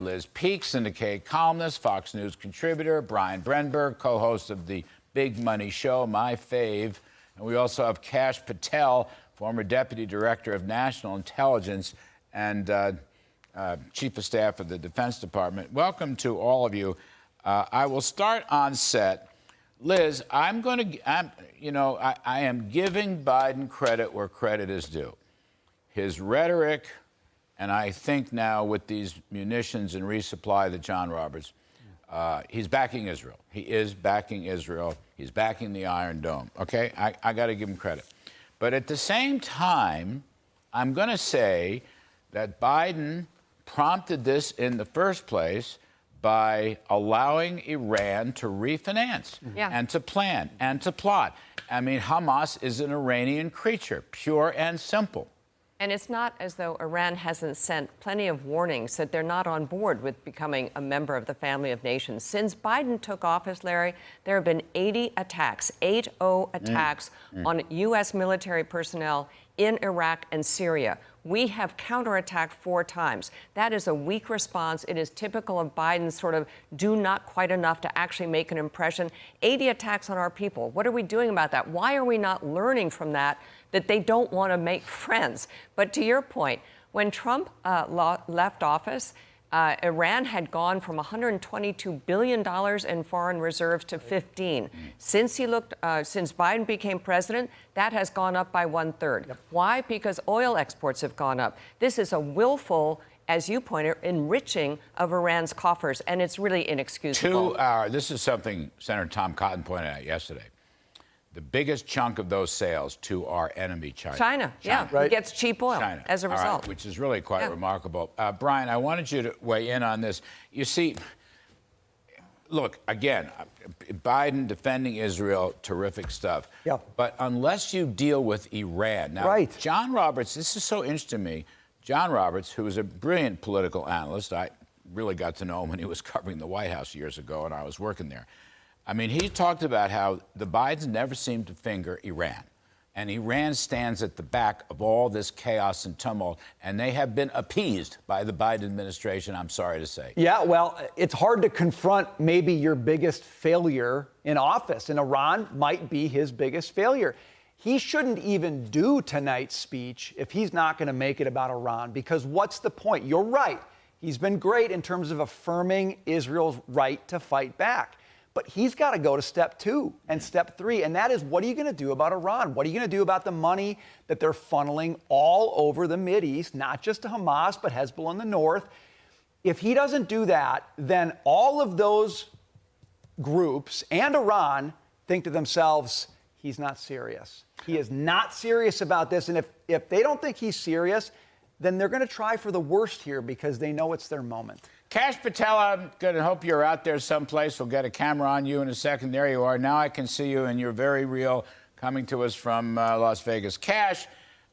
Liz Peek, Syndicate columnist, Fox News contributor, Brian Brenberg, co-host of the Big Money Show, my fave. And we also have Kash Patel, former Deputy Director of National Intelligence and Chief of Staff of the Defense Department. Welcome to all of you. I will start on set. Liz, I am giving Biden credit where credit is due. His rhetoric, and I think now with these munitions and resupply that John Roberts, he's backing Israel. He is backing Israel. He's backing the Iron Dome. Okay, I got to give him credit. But at the same time, I'm going to say that Biden prompted this in the first place by allowing Iran to refinance and to plan and to plot. I mean, Hamas is an Iranian creature, pure and simple. And it's not as though Iran hasn't sent plenty of warnings that they're not on board with becoming a member of the family of nations. Since Biden took office, Larry, there have been 80 attacks, 80 attacks on U.S. military personnel in Iraq and Syria. We have counterattacked 4 times. That is a weak response. It is typical of Biden's sort of do not quite enough to actually make an impression. 80 attacks on our people. What are we doing about that? Why are we not learning from that they don't want to make friends? But to your point, when Trump left office, Iran had gone from $122 billion in foreign reserves to 15. Since Biden became president, that has gone up by 1/3. Why? Because oil exports have gone up. This is a willful, as you pointed, enriching of Iran's coffers, and it's really inexcusable. This is something Senator Tom Cotton pointed out yesterday. The biggest chunk of those sales to our enemy, China. Right. It gets cheap oil as a result. Which is really quite remarkable. Brian, I wanted you to weigh in on this. You see, look, again, Biden defending Israel, terrific stuff. But unless you deal with Iran. Now, John Roberts, this is so interesting to me. John Roberts, who is a brilliant political analyst, I really got to know him when he was covering the White House years ago, and I was working there. I mean, he talked about how the Bidens never seem to finger Iran. And Iran stands at the back of all this chaos and tumult, and they have been appeased by the Biden administration, I'm sorry to say. Yeah, well, it's hard to confront maybe your biggest failure in office, and Iran might be his biggest failure. He shouldn't even do tonight's speech if he's not going to make it about Iran, because what's the point? You're right. He's been great in terms of affirming Israel's right to fight back. But he's got to go to step 2 and step 3, and that is, what are you going to do about Iran? What are you going to do about the money that they're funneling all over the Mideast, not just to Hamas, but Hezbollah in the north? If he doesn't do that, then all of those groups and Iran think to themselves, he's not serious. He is not serious about this, and if they don't think he's serious, then they're going to try for the worst here because they know it's their moment. Kash Patel, I'm going to hope you're out there someplace. We'll get a camera on you in a second. There you are. Now I can see you, and you're very real, coming to us from Las Vegas. Kash,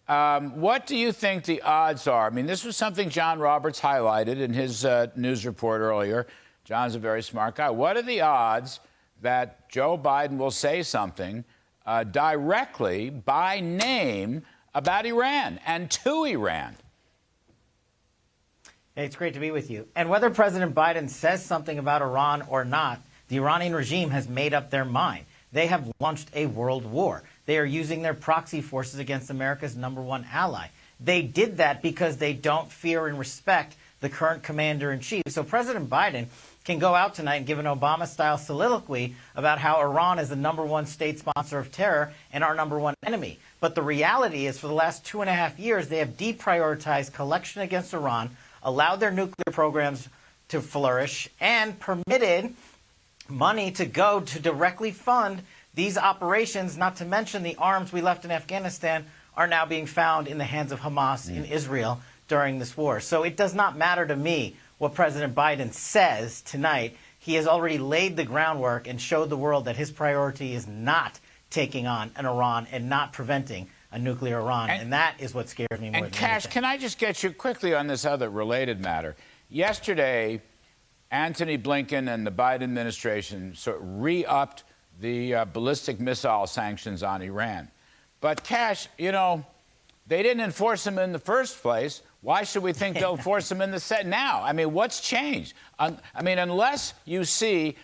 what do you think the odds are? I mean, this was something John Roberts highlighted in his news report earlier. John's a very smart guy. What are the odds that Joe Biden will say something directly, by name, about Iran and to Iran? Hey, it's great to be with you. And whether President Biden says something about Iran or not, the Iranian regime has made up their mind. They have launched a world war. They are using their proxy forces against America's #1 ally. They did that because they don't fear and respect the current commander-in-chief. So President Biden can go out tonight and give an Obama-style soliloquy about how Iran is the #1 state sponsor of terror and our #1 enemy. But the reality is, for the last 2.5 years, they have deprioritized collection against Iran, allowed their nuclear programs to flourish, and permitted money to go to directly fund these operations, not to mention the arms we left in Afghanistan are now being found in the hands of Hamas in Israel during this war. So it does not matter to me what President Biden says tonight. He has already laid the groundwork and showed the world that his priority is not taking on an Iran and not preventing a nuclear Iran, and that is what scares me more than anything. And Kash, can I just get you quickly on this other related matter? Yesterday, Antony Blinken and the Biden administration sort of re-upped the ballistic missile sanctions on Iran. But Kash, you know, They didn't enforce them in the first place. Why should we think they'll enforce them in the set now? I mean, what's changed? I mean, unless you see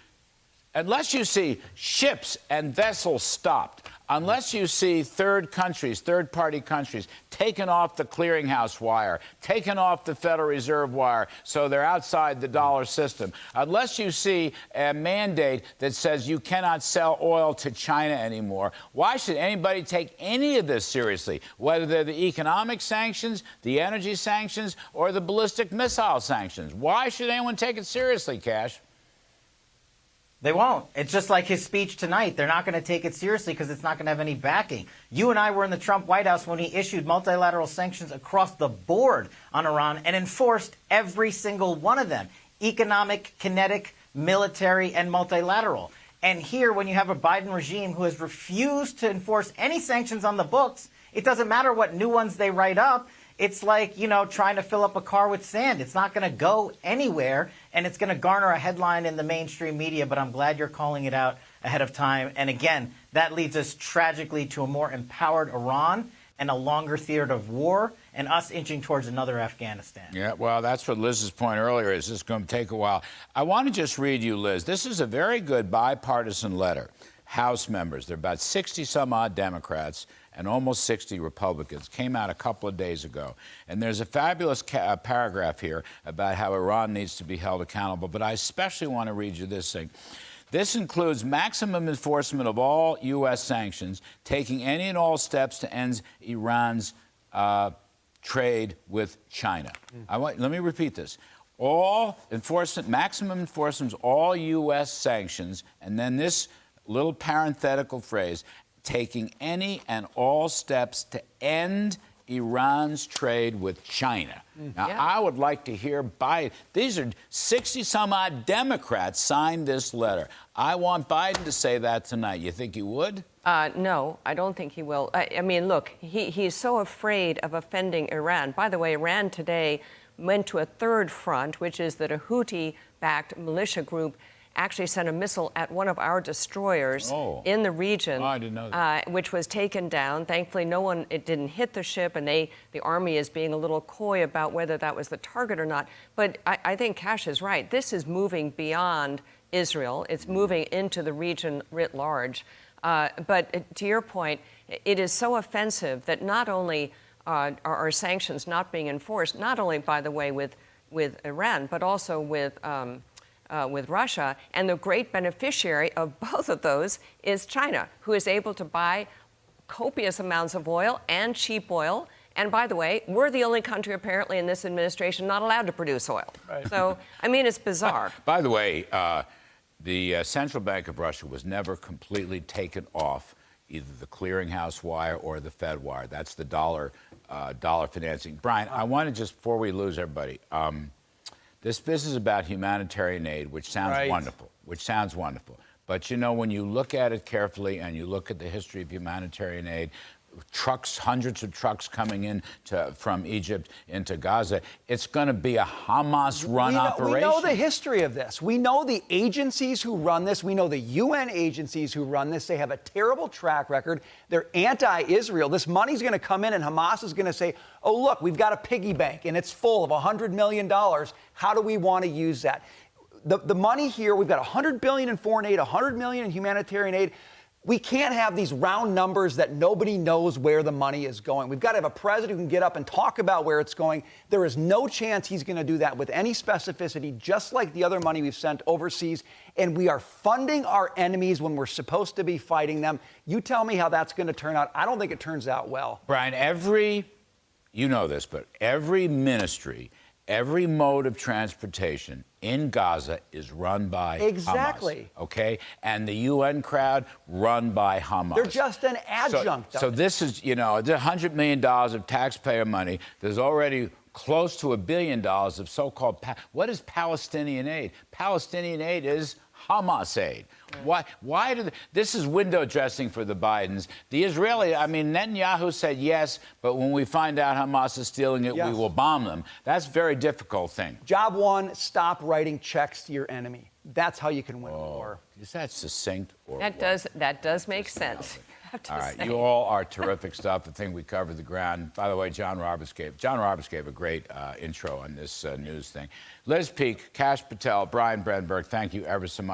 ships and vessels stopped, unless you see third-party countries, taken off the clearinghouse wire, taken off the Federal Reserve wire, so they're outside the dollar system, unless you see a mandate that says you cannot sell oil to China anymore, why should anybody take any of this seriously, whether they're the economic sanctions, the energy sanctions, or the ballistic missile sanctions? Why should anyone take it seriously, Kash? They won't. It's just like his speech tonight. They're not going to take it seriously because it's not going to have any backing. You and I were in the Trump White House when he issued multilateral sanctions across the board on Iran and enforced every single one of them: economic, kinetic, military, and multilateral. And here, when you have a Biden regime who has refused to enforce any sanctions on the books, it doesn't matter what new ones they write up. It's like, trying to fill up a car with sand. It's not going to go anywhere, and it's going to garner a headline in the mainstream media, but I'm glad you're calling it out ahead of time. And again, that leads us tragically to a more empowered Iran and a longer theater of war, and us inching towards another Afghanistan. Yeah, well, that's what Liz's point earlier is. This is going to take a while. I want to just read you, Liz. This is a very good bipartisan letter. House members, there are about 60-some-odd Democrats and almost 60 Republicans, came out a couple of days ago. And there's a fabulous paragraph here about how Iran needs to be held accountable. But I especially want to read you this thing. This includes maximum enforcement of all U.S. sanctions, taking any and all steps to end Iran's trade with China. Let me repeat this. Maximum enforcement of all U.S. sanctions, and then this little parenthetical phrase, taking any and all steps to end Iran's trade with China. Now, I would like to hear Biden. These are 60-some-odd Democrats signed this letter. I want Biden to say that tonight. You think he would? No, I don't think he will. I mean, look, he's so afraid of offending Iran. By the way, Iran today went to a third front, which is that a Houthi-backed militia group actually sent a missile at one of our destroyers in the region, I didn't know that. Which was taken down. Thankfully, it didn't hit the ship, and the Army is being a little coy about whether that was the target or not. But I think Kash is right. This is moving beyond Israel. It's moving into the region writ large. But to your point, it is so offensive that not only are sanctions not being enforced, not only, by the way, with Iran, but also with Russia, and the great beneficiary of both of those is China, who is able to buy copious amounts of oil and cheap oil. And by the way, we're the only country apparently in this administration not allowed to produce oil. Right. So, I mean, it's bizarre. By the way, the Central Bank of Russia was never completely taken off either the clearinghouse wire or the Fed wire. That's the dollar financing. Brian, I want to just, before we lose everybody, this is about humanitarian aid, which sounds wonderful. But, when you look at it carefully and you look at the history of humanitarian aid, hundreds of trucks coming in from Egypt into Gaza, it's going to be a Hamas-run operation. We know the history of this. We know the agencies who run this. We know the UN agencies who run this. They have a terrible track record. They're anti-Israel. This money's going to come in, and Hamas is going to say, oh, look, we've got a piggy bank, and it's full of $100 million. How do we want to use that? The money here, we've got $100 billion in foreign aid, $100 million in humanitarian aid. We can't have these round numbers that nobody knows where the money is going. We've got to have a president who can get up and talk about where it's going. There is no chance he's going to do that with any specificity, just like the other money we've sent overseas. And we are funding our enemies when we're supposed to be fighting them. You tell me how that's going to turn out. I don't think it turns out well. Brian, you know this, but every ministry, every mode of transportation in Gaza is run by Hamas, okay? And the UN crowd run by Hamas. They're just an adjunct. So this is, $100 million of taxpayer money. There's already close to $1 billion of so-called, what is Palestinian aid? Palestinian aid is Hamas aid. Why this is window dressing for the Bidens. The Israeli, Netanyahu said yes, but when we find out Hamas is stealing it, we will bomb them. That's a very difficult thing. Job one, stop writing checks to your enemy. That's how you can win a war. Is that succinct? Or that does make sense. have to All right, say. you all are terrific stuff. I think we covered the ground. By the way, John Roberts gave a great intro on this news thing. Liz Peek, Kash Patel, Brian Brenberg, thank you ever so much.